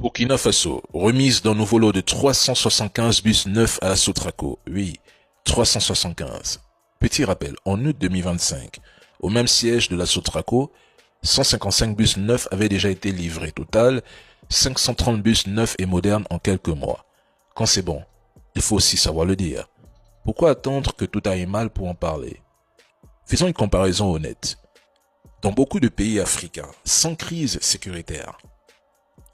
Burkina Faso, remise d'un nouveau lot de 375 bus neufs à la Sotraco. Oui, 375. Petit rappel, en août 2025, au même siège de la Sotraco, 155 bus neufs avaient déjà été livrés. Total, 530 bus neufs et modernes en quelques mois. Quand c'est bon, il faut aussi savoir le dire. Pourquoi attendre que tout aille mal pour en parler? Faisons une comparaison honnête. Dans beaucoup de pays africains, sans crise sécuritaire,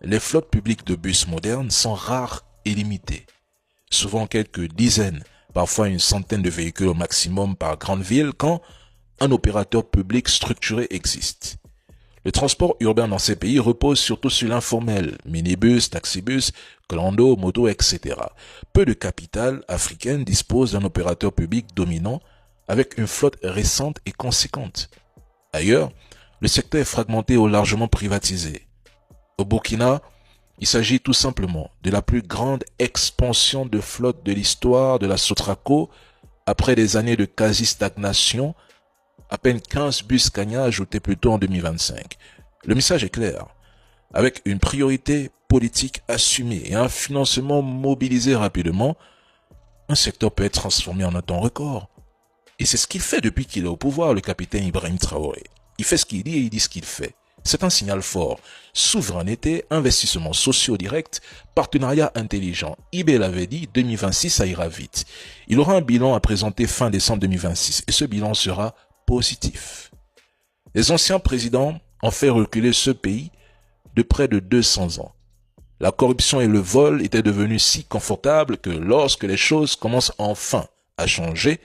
les flottes publiques de bus modernes sont rares et limitées. Souvent quelques dizaines, parfois une centaine de véhicules au maximum par grande ville quand un opérateur public structuré existe. Le transport urbain dans ces pays repose surtout sur l'informel, minibus, taxibus, clando, moto, etc. Peu de capitales africaines disposent d'un opérateur public dominant avec une flotte récente et conséquente. Ailleurs, le secteur est fragmenté ou largement privatisé. Au Burkina, il s'agit tout simplement de la plus grande expansion de flotte de l'histoire de la Sotraco après des années de quasi-stagnation, à peine 15 bus Scania ajoutés plus tôt en 2025. Le message est clair. Avec une priorité politique assumée et un financement mobilisé rapidement, un secteur peut être transformé en un temps record. Et c'est ce qu'il fait depuis qu'il est au pouvoir, le capitaine Ibrahim Traoré. Il fait ce qu'il dit et il dit ce qu'il fait. C'est un signal fort. Souveraineté, investissements sociaux directs, partenariat intelligent. IB l'avait dit, 2026, ça ira vite. Il aura un bilan à présenter fin décembre 2026 et ce bilan sera positif. Les anciens présidents ont fait reculer ce pays de près de 200 ans. La corruption et le vol étaient devenus si confortables que lorsque les choses commencent enfin à changer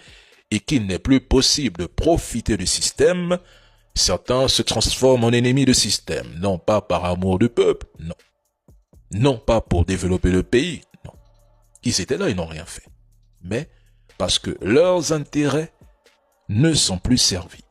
et qu'il n'est plus possible de profiter du système, certains se transforment en ennemis du système, non pas par amour du peuple, non. Non pas pour développer le pays, non. Ils étaient là, ils n'ont rien fait. Mais parce que leurs intérêts ne sont plus servis.